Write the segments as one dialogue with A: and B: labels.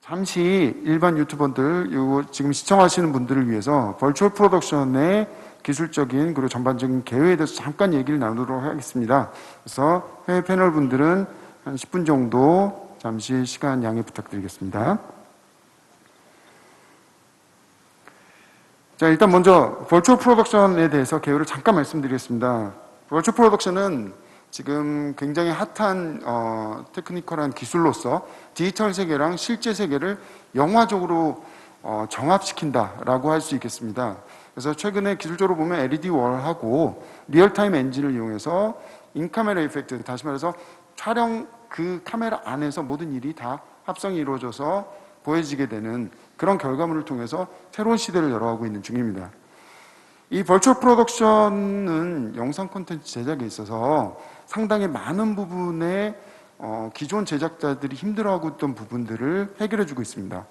A: 잠시 일반 유튜버들, 요 지금 시청하시는 분들을 위해서 벌추얼 프로덕션의 기술적인 그리고 전반적인 계획에 대해서 잠깐 얘기를 나누도록 하겠습니다. 그래서 회의 패널 분들은 한 10분 정도 잠시 시간 양해 부탁드리겠습니다. 자, 일단 먼저 벌추얼 프로덕션에 대해서 개요를 잠깐 말씀드리겠습니다. 벌추얼 프로덕션은 지금 굉장히 핫한 테크니컬한 기술로서 디지털 세계랑 실제 세계를 영화적으로 정합시킨다라고 할 수 있겠습니다. 그래서 최근에 기술적으로 보면 LED 월하고 리얼타임 엔진을 이용해서 인카메라 이펙트, 다시 말해서 촬영 그 카메라 안에서 모든 일이 다 합성이 이루어져서 보여지게 되는 그런 결과물을 통해서 새로운 시대를 열어가고 있는 중입니다. 이 벌추얼 프로덕션은 영상 콘텐츠 제작에 있어서 상당히 많은 부분에 기존 제작자들이 힘들어하고 있던 부분들을 해결해주고 있습니다.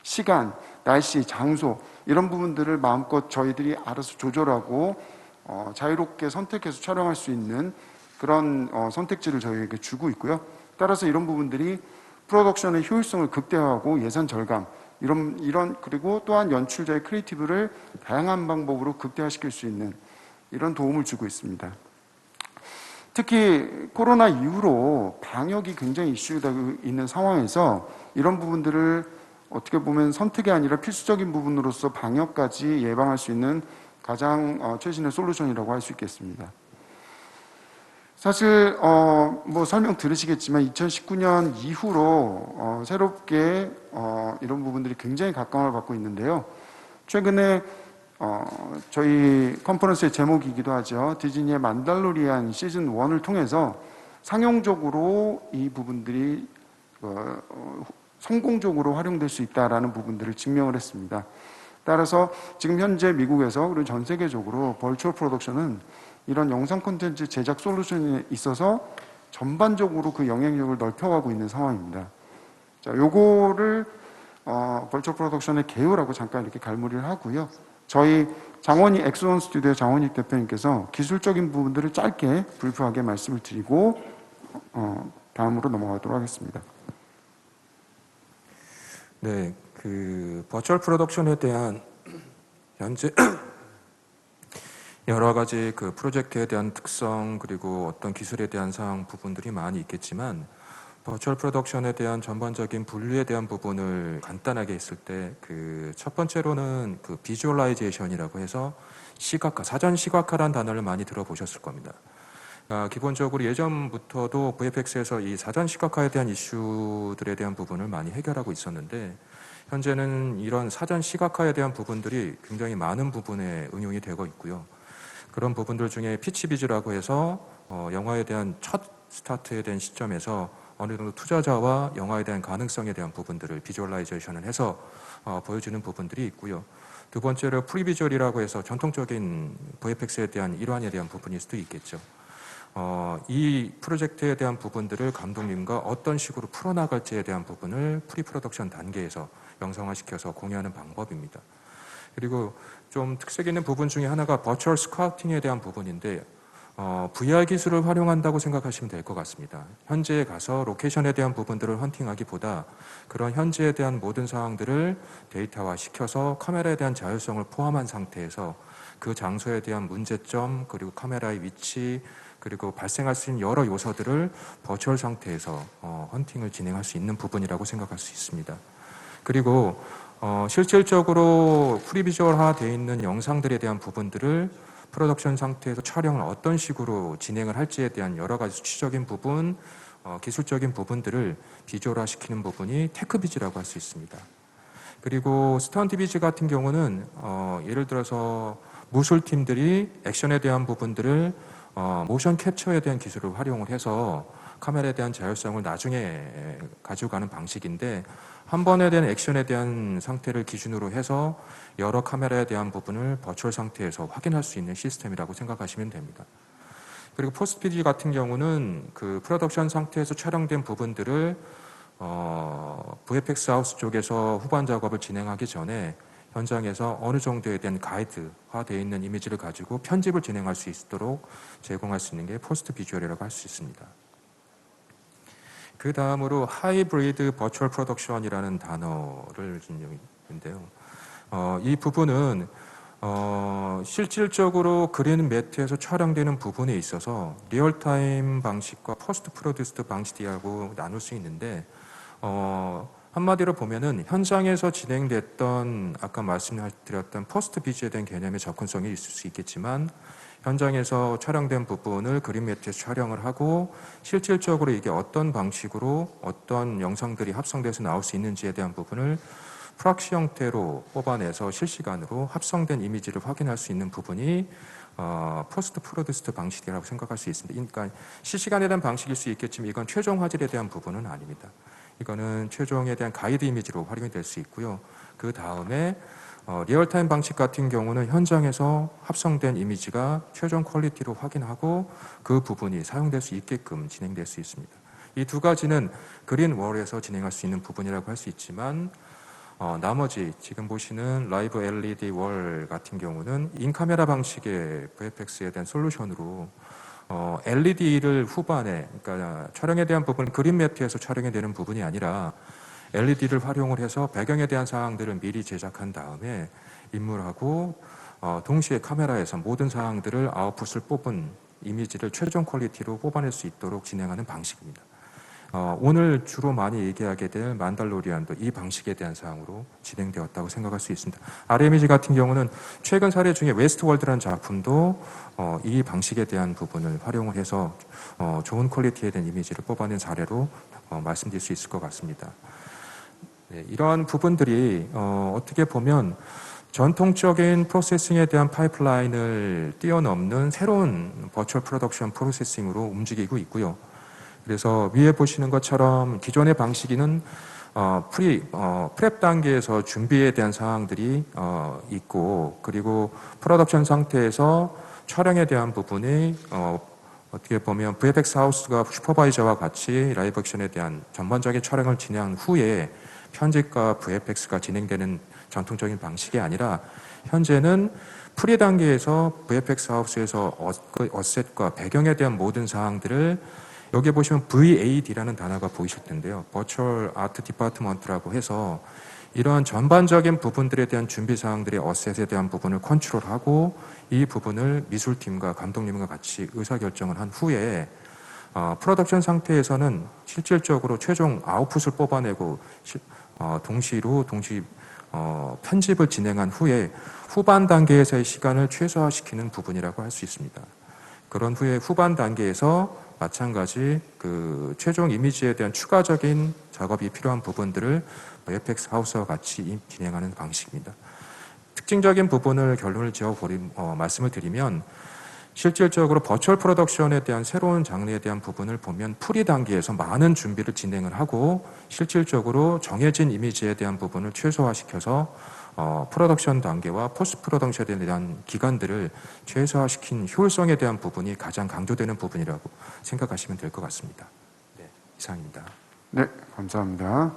A: 시간, 날씨, 장소 이런 부분들을 마음껏 저희들이 알아서 조절하고 자유롭게 선택해서 촬영할 수 있는 그런 선택지를 저희에게 주고 있고요. 따라서 이런 부분들이 프로덕션의 효율성을 극대화하고 예산 절감 그리고 또한 연출자의 크리에이티브를 다양한 방법으로 극대화시킬 수 있는 이런 도움을 주고 있습니다. 특히 코로나 이후로 방역이 굉장히 이슈가 있는 상황에서 이런 부분들을 어떻게 보면 선택이 아니라 필수적인 부분으로서 방역까지 예방할 수 있는 가장 최신의 솔루션이라고 할 수 있겠습니다. 사실 뭐 설명 들으시겠지만 2019년 이후로 새롭게 이런 부분들이 굉장히 각광을 받고 있는데요. 최근에 저희 컨퍼런스의 제목이기도 하죠. 디즈니의 만달로리안 시즌 1을 통해서 상용적으로 이 부분들이 성공적으로 활용될 수 있다라는 부분들을 증명을 했습니다. 따라서 지금 현재 미국에서 그리고 전 세계적으로 벌추얼 프로덕션은 이런 영상 콘텐츠 제작 솔루션에 있어서 전반적으로 그 영향력을 넓혀가고 있는 상황입니다. 자, 요거를 벌추얼 프로덕션의 개요라고 잠깐 이렇게 갈무리를 하고요. 저희 장원희 엑소원 스튜디오 장원희 대표님께서 기술적인 부분들을 짧게 브리프하게 말씀을 드리고 다음으로 넘어가도록 하겠습니다.
B: 네, 그 버추얼 프로덕션에 대한 현재 여러 가지 그 프로젝트에 대한 특성 그리고 어떤 기술에 대한 사항 부분들이 많이 있겠지만 버추얼 프로덕션에 대한 전반적인 분류에 대한 부분을 간단하게 했을 때 그 첫 번째로는 그 비주얼라이제이션이라고 해서 시각화, 사전 시각화라는 단어를 많이 들어보셨을 겁니다. 기본적으로 예전부터도 VFX에서 이 사전 시각화에 대한 이슈들에 대한 부분을 많이 해결하고 있었는데 현재는 이런 사전 시각화에 대한 부분들이 굉장히 많은 부분에 응용이 되고 있고요. 그런 부분들 중에 피치비즈라고 해서 영화에 대한 첫 스타트에 대한 시점에서 어느 정도 투자자와 영화에 대한 가능성에 대한 부분들을 비주얼라이제이션을 해서 보여주는 부분들이 있고요. 두 번째로 프리비주얼이라고 해서 전통적인 VFX에 대한 일환에 대한 부분일 수도 있겠죠. 이 프로젝트에 대한 부분들을 감독님과 어떤 식으로 풀어나갈지에 대한 부분을 프리프로덕션 단계에서 영상화시켜서 공유하는 방법입니다. 그리고 좀 특색 있는 부분 중에 하나가 버추얼 스카우팅에 대한 부분인데 VR 기술을 활용한다고 생각하시면 될 것 같습니다. 현지에 가서 로케이션에 대한 부분들을 헌팅하기보다 그런 현지에 대한 모든 사항들을 데이터화 시켜서 카메라에 대한 자율성을 포함한 상태에서 그 장소에 대한 문제점 그리고 카메라의 위치 그리고 발생할 수 있는 여러 요소들을 버추얼 상태에서 헌팅을 진행할 수 있는 부분이라고 생각할 수 있습니다. 그리고 실질적으로 프리비주얼화 되어 있는 영상들에 대한 부분들을 프로덕션 상태에서 촬영을 어떤 식으로 진행을 할지에 대한 여러 가지 수치적인 부분, 기술적인 부분들을 비주얼화 시키는 부분이 테크비즈라고 할 수 있습니다. 그리고 스턴트비즈 같은 경우는 예를 들어서 무술팀들이 액션에 대한 부분들을 모션 캡처에 대한 기술을 활용을 해서 카메라에 대한 자율성을 나중에 가지고 가는 방식인데 한 번에 대한 액션에 대한 상태를 기준으로 해서 여러 카메라에 대한 부분을 버추얼 상태에서 확인할 수 있는 시스템이라고 생각하시면 됩니다. 그리고 포스트피지 같은 경우는 그 프로덕션 상태에서 촬영된 부분들을 VFX 하우스 쪽에서 후반 작업을 진행하기 전에 현장에서 어느 정도에 대한 가이드화되어 있는 이미지를 가지고 편집을 진행할 수 있도록 제공할 수 있는 게 포스트 비주얼이라고 할 수 있습니다. 그 다음으로 하이브리드 버추얼 프로덕션이라는 단어를 인용인데요. 이 부분은 실질적으로 그린 매트에서 촬영되는 부분에 있어서 리얼타임 방식과 포스트 프로듀스드 방식이라고 나눌 수 있는데 한마디로 보면은 현장에서 진행됐던 아까 말씀드렸던 포스트 비즈에 대한 개념의 접근성이 있을 수 있겠지만 현장에서 촬영된 부분을 그린 매트에서 촬영을 하고 실질적으로 이게 어떤 방식으로 어떤 영상들이 합성돼서 나올 수 있는지에 대한 부분을 프락시 형태로 뽑아내서 실시간으로 합성된 이미지를 확인할 수 있는 부분이 포스트 프로듀스드 방식이라고 생각할 수 있습니다. 그러니까 실시간에 대한 방식일 수 있겠지만 이건 최종 화질에 대한 부분은 아닙니다. 이거는 최종에 대한 가이드 이미지로 활용이 될 수 있고요. 그 다음에 리얼타임 방식 같은 경우는 현장에서 합성된 이미지가 최종 퀄리티로 확인하고 그 부분이 사용될 수 있게끔 진행될 수 있습니다. 이 두 가지는 그린 월에서 진행할 수 있는 부분이라고 할 수 있지만 나머지 지금 보시는 라이브 LED 월 같은 경우는 인카메라 방식의 VFX에 대한 솔루션으로 LED를 후반에 그러니까 촬영에 대한 부분은 그린 매트에서 촬영이 되는 부분이 아니라 LED를 활용을 해서 배경에 대한 사항들을 미리 제작한 다음에 인물하고 동시에 카메라에서 모든 사항들을 아웃풋을 뽑은 이미지를 최종 퀄리티로 뽑아낼 수 있도록 진행하는 방식입니다. 오늘 주로 많이 얘기하게 될 만달로리안도 이 방식에 대한 사항으로 진행되었다고 생각할 수 있습니다. RMG 같은 경우는 최근 사례 중에 웨스트월드라는 작품도 이 방식에 대한 부분을 활용을 해서 좋은 퀄리티에 대한 이미지를 뽑아낸 사례로 말씀드릴 수 있을 것 같습니다. 네, 이러한 부분들이 어떻게 보면 전통적인 프로세싱에 대한 파이프라인을 뛰어넘는 새로운 버추얼 프로덕션 프로세싱으로 움직이고 있고요. 그래서 위에 보시는 것처럼 기존의 방식에는 프랩 단계에서 준비에 대한 사항들이 있고 그리고 프로덕션 상태에서 촬영에 대한 부분이 어떻게 보면 VFX 하우스가 슈퍼바이저와 같이 라이브 액션에 대한 전반적인 촬영을 진행한 후에 편집과 VFX가 진행되는 전통적인 방식이 아니라 현재는 프리 단계에서 VFX 하우스에서 어셋과 배경에 대한 모든 사항들을 여기 보시면 VAD라는 단어가 보이실 텐데요. Virtual Art Department라고 해서 이러한 전반적인 부분들에 대한 준비 사항들의 어셋에 대한 부분을 컨트롤하고 이 부분을 미술팀과 감독님과 같이 의사결정을 한 후에 프로덕션 상태에서는 실질적으로 최종 아웃풋을 뽑아내고 동시 편집을 진행한 후에 후반 단계에서의 시간을 최소화시키는 부분이라고 할 수 있습니다. 그런 후에 후반 단계에서 마찬가지 그 최종 이미지에 대한 추가적인 작업이 필요한 부분들을 VFX 하우스와 같이 진행하는 방식입니다. 특징적인 부분을 결론을 지어 말씀을 드리면 실질적으로 버추얼 프로덕션에 대한 새로운 장르에 대한 부분을 보면 프리 단계에서 많은 준비를 진행을 하고 실질적으로 정해진 이미지에 대한 부분을 최소화시켜서 프로덕션 단계와 포스트 프로덕션에 대한 기간들을 최소화시킨 효율성에 대한 부분이 가장 강조되는 부분이라고 생각하시면 될 것 같습니다. 네, 이상입니다.
A: 네, 감사합니다.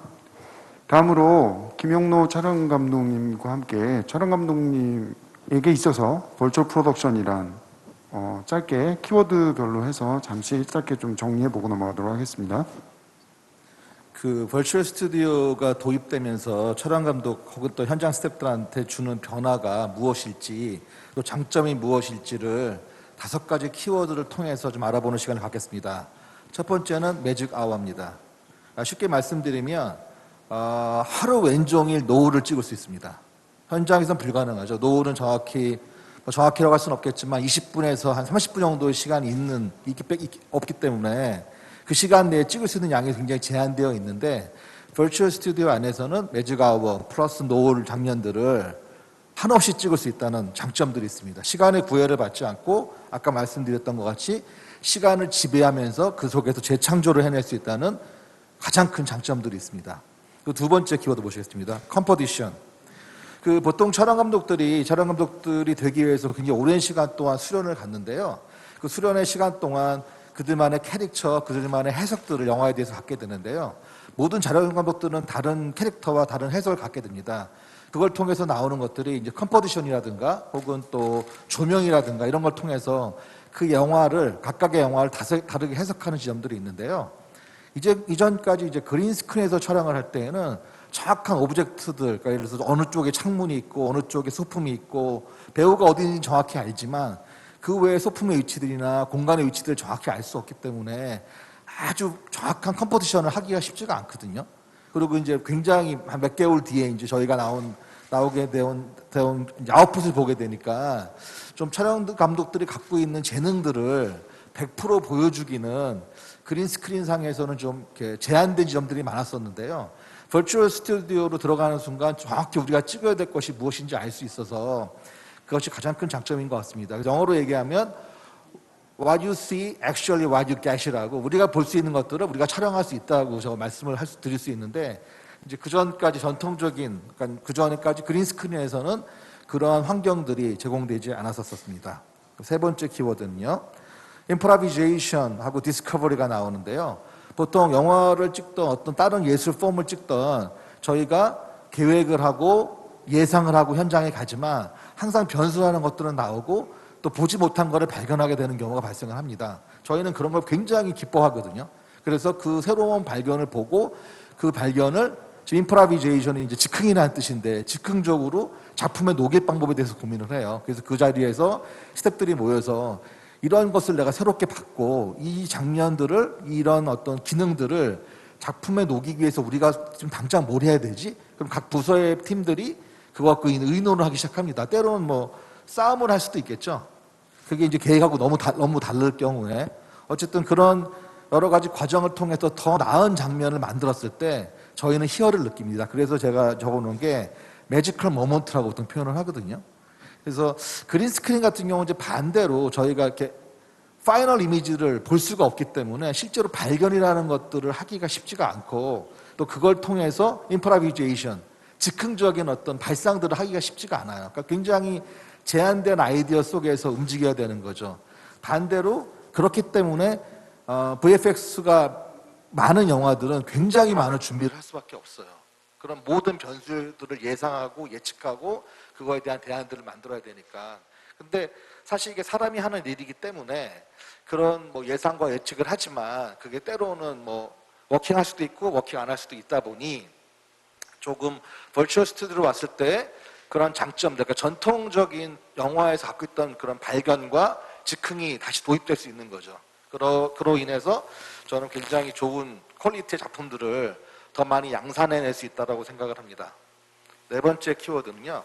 A: 다음으로 김용노 촬영 감독님과 함께 촬영 감독님에게 있어서 버추얼 프로덕션이란 짧게 키워드별로 해서 잠시 짧게 좀 정리해보고 넘어가도록 하겠습니다.
C: 그 버추얼 스튜디오가 도입되면서 촬영 감독 혹은 또 현장 스태프들한테 주는 변화가 무엇일지 또 장점이 무엇일지를 5가지 키워드를 통해서 좀 알아보는 시간을 갖겠습니다. 첫 번째는 매직 아워입니다. 쉽게 말씀드리면 하루 왼종일 노을을 찍을 수 있습니다. 현장에서는 불가능하죠. 노을은 정확히라고 할 수는 없겠지만 20분에서 한 30분 정도의 시간이 없기 때문에 그 시간 내에 찍을 수 있는 양이 굉장히 제한되어 있는데 버추얼 스튜디오 안에서는 매직 아워 플러스 노을 장면들을 한없이 찍을 수 있다는 장점들이 있습니다. 시간의 구애를 받지 않고 아까 말씀드렸던 것 같이 시간을 지배하면서 그 속에서 재창조를 해낼 수 있다는 가장 큰 장점들이 있습니다. 그 두 번째 키워드 보시겠습니다. 컴포지션. 보통 촬영 감독들이 되기 위해서 굉장히 오랜 시간 동안 수련을 갖는데요. 그 수련의 시간 동안 그들만의 캐릭터, 그들만의 해석들을 영화에 대해서 갖게 되는데요. 모든 촬영 감독들은 다른 캐릭터와 다른 해석을 갖게 됩니다. 그걸 통해서 나오는 것들이 이제 컴포지션이라든가 혹은 또 조명이라든가 이런 걸 통해서 그 영화를, 각각의 영화를 다르게 해석하는 지점들이 있는데요. 이전까지 이제 그린 스크린에서 촬영을 할 때에는 정확한 오브젝트들, 그러니까 예를 들어서 어느 쪽에 창문이 있고 어느 쪽에 소품이 있고 배우가 어디 있는지 정확히 알지만 그 외에 소품의 위치들이나 공간의 위치들을 정확히 알 수 없기 때문에 아주 정확한 컴포지션을 하기가 쉽지가 않거든요. 그리고 이제 굉장히 한 몇 개월 뒤에 이제 저희가 나오게 되온 이제 아웃풋을 보게 되니까 좀 촬영 감독들이 갖고 있는 재능들을 100% 보여주기는 그린 스크린 상에서는 좀 이렇게 제한된 지점들이 많았었는데요. 버추얼 스튜디오로 들어가는 순간 정확히 우리가 찍어야 될 것이 무엇인지 알 수 있어서 그것이 가장 큰 장점인 것 같습니다. 영어로 얘기하면 what you see, actually what you get이라고 우리가 볼 수 있는 것들을 우리가 촬영할 수 있다고 제가 말씀을 드릴 수 있는데 이제 그 전까지 전통적인, 그러니까 그 전에까지 그린 스크린에서는 그러한 환경들이 제공되지 않았었습니다. 세 번째 키워드는요. improvisation하고 discovery가 나오는데요. 보통 영화를 찍던 어떤 다른 예술 폼을 찍던 저희가 계획을 하고 예상을 하고 현장에 가지만 항상 변수라는 것들은 나오고 또 보지 못한 거를 발견하게 되는 경우가 발생을 합니다. 저희는 그런 걸 굉장히 기뻐하거든요. 그래서 그 새로운 발견을 보고 그 발견을 지금 improvisation이 이제 즉흥이라는 뜻인데 즉흥적으로 작품에 녹일 방법에 대해서 고민을 해요. 그래서 그 자리에서 스태프들이 모여서 이런 것을 내가 새롭게 받고 이 장면들을 이런 어떤 기능들을 작품에 녹이기 위해서 우리가 지금 당장 뭘 해야 되지? 그럼 각 부서의 팀들이 그거 갖고 의논을 하기 시작합니다. 때로는 뭐 싸움을 할 수도 있겠죠. 그게 이제 계획하고 너무 다를 경우에 어쨌든 그런 여러 가지 과정을 통해서 더 나은 장면을 만들었을 때 저희는 희열을 느낍니다. 그래서 제가 적어놓은 게 매지컬 모먼트라고 보통 표현을 하거든요. 그래서 그린 스크린 같은 경우는 이제 반대로 저희가 이렇게 파이널 이미지를 볼 수가 없기 때문에 실제로 발견이라는 것들을 하기가 쉽지가 않고 또 그걸 통해서 임프로비제이션, 즉흥적인 어떤 발상들을 하기가 쉽지가 않아요. 그러니까 굉장히 제한된 아이디어 속에서 움직여야 되는 거죠. 반대로 그렇기 때문에 VFX가 많은 영화들은 굉장히 많은 준비를 할 수밖에 없어요. 그런 모든 변수들을 예상하고 예측하고 그거에 대한 대안들을 만들어야 되니까. 근데 사실 이게 사람이 하는 일이기 때문에 그런 뭐 예상과 예측을 하지만 그게 때로는 뭐 워킹할 수도 있고 워킹 안 할 수도 있다 보니 조금 버추얼 스튜디오로 왔을 때 그런 장점, 그러니까 전통적인 영화에서 갖고 있던 그런 발견과 즉흥이 다시 도입될 수 있는 거죠. 그로 인해서 저는 굉장히 좋은 퀄리티의 작품들을 더 많이 양산해낼 수 있다고 생각을 합니다. 네 번째 키워드는요.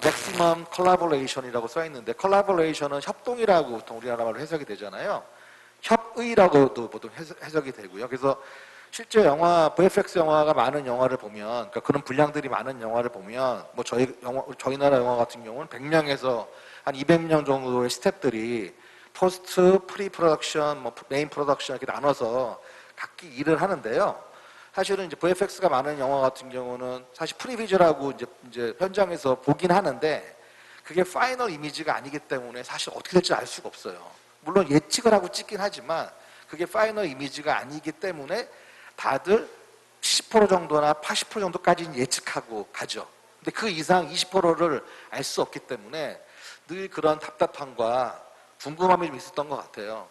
C: maximum collaboration이라고 써 있는데 collaboration은 협동이라고 보통 우리나라 말로 해석이 되잖아요. 협의라고도 보통 해석이 되고요. 그래서 실제 영화, VFX 영화가 많은 영화를 보면, 그러니까 그런 분량들이 많은 영화를 보면, 뭐 저희 나라 영화 같은 경우는 100명에서 한 200명 정도의 스태프들이 포스트, 프리 프로덕션, 뭐 메인 프로덕션 이렇게 나눠서 각기 일을 하는데요. 사실은 이제 VFX가 많은 영화 같은 경우는 사실 프리비즈라고 이제 현장에서 보긴 하는데 그게 파이널 이미지가 아니기 때문에 사실 어떻게 될지 알 수가 없어요. 물론 예측을 하고 찍긴 하지만 그게 파이널 이미지가 아니기 때문에 다들 70% 정도나 80% 정도까지는 예측하고 가죠. 근데 그 이상 20%를 알 수 없기 때문에 늘 그런 답답함과 궁금함이 좀 있었던 것 같아요.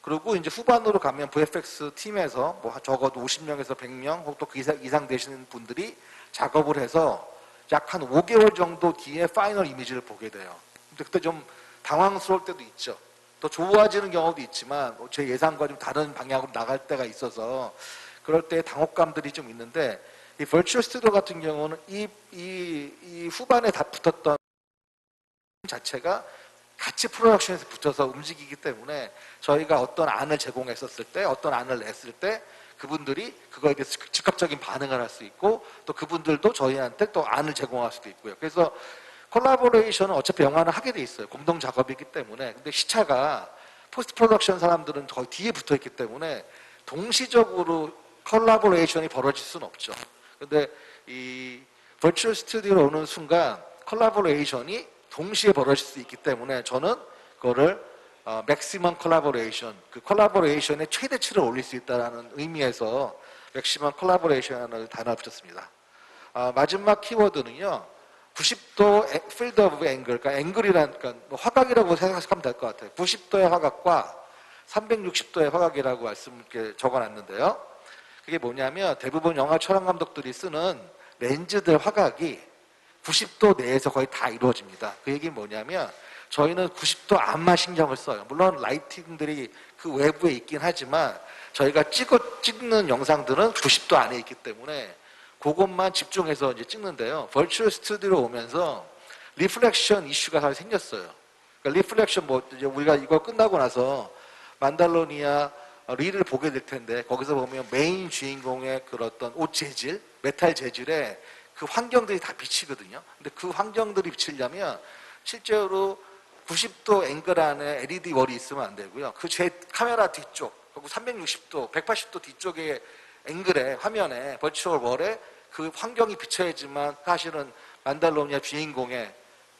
C: 그리고 이제 후반으로 가면 VFX 팀에서 뭐 적어도 50명에서 100명 혹은 또 그 이상 되시는 분들이 작업을 해서 약 한 5개월 정도 뒤에 파이널 이미지를 보게 돼요. 근데 그때 좀 당황스러울 때도 있죠. 더 좋아지는 경우도 있지만 제 예상과 좀 다른 방향으로 나갈 때가 있어서 그럴 때 당혹감들이 좀 있는데 이 버추얼 스튜디오 같은 경우는 이 후반에 다 붙었던 자체가 같이 프로덕션에서 붙어서 움직이기 때문에 저희가 어떤 안을 제공했었을 때 어떤 안을 냈을 때 그분들이 그거에 대해서 즉각적인 반응을 할 수 있고 또 그분들도 저희한테 또 안을 제공할 수도 있고요. 그래서 콜라보레이션은 어차피 영화는 하게 돼 있어요. 공동 작업이기 때문에. 근데 시차가 포스트 프로덕션 사람들은 거의 뒤에 붙어 있기 때문에 동시적으로 콜라보레이션이 벌어질 수는 없죠. 근데 이 버추얼 스튜디오로 오는 순간 콜라보레이션이 동시에 벌어질 수 있기 때문에 저는 그거를 맥시멈 콜라보레이션, 그 콜라보레이션의 최대치를 올릴 수 있다는 의미에서 맥시멈 콜라보레이션이라는 단어를 붙였습니다. 마지막 키워드는요. 90도 필드 오브 앵글, 그러니까 앵글이란 그러니까 뭐 화각이라고 생각하면 될 것 같아요. 90도의 화각과 360도의 화각이라고 이렇게 적어놨는데요. 그게 뭐냐면 대부분 영화 촬영 감독들이 쓰는 렌즈들 화각이 90도 내에서 거의 다 이루어집니다. 그 얘기는 뭐냐면 저희는 90도 안만 신경을 써요. 물론 라이팅들이 그 외부에 있긴 하지만 저희가 찍는 영상들은 90도 안에 있기 때문에 그것만 집중해서 이제 찍는데요. 버추얼 스튜디오로 오면서 리플렉션 이슈가 사실 생겼어요. 그러니까 리플렉션 뭐 이제 우리가 이거 끝나고 나서 만달로니아 릴을 보게 될 텐데 거기서 보면 메인 주인공의 그 어떤 옷 재질, 메탈 재질에 그 환경들이 다 비치거든요. 근데 그 환경들이 비치려면 실제로 90도 앵글 안에 LED 월이 있으면 안 되고요. 그 제 카메라 뒤쪽, 그리고 360도, 180도 뒤쪽의 앵글에 화면에 버추얼 월에 그 환경이 비쳐야지만 사실은 만달로니아 주인공의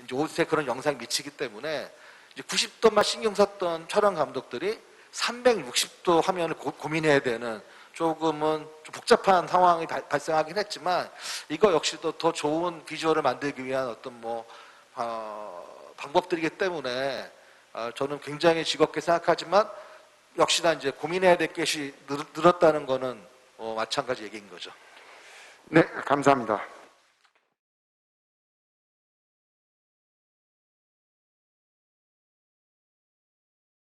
C: 이제 옷에 그런 영상이 미치기 때문에 이제 90도만 신경 썼던 촬영 감독들이 360도 화면을 고민해야 되는 조금은 좀 복잡한 상황이 발생하긴 했지만 이거 역시도 더 좋은 비주얼을 만들기 위한 어떤 방법들이기 때문에 저는 굉장히 즐겁게 생각하지만 역시나 이제 고민해야 될 것이 늘었다는 거는 마찬가지 얘기인 거죠.
A: 네, 감사합니다.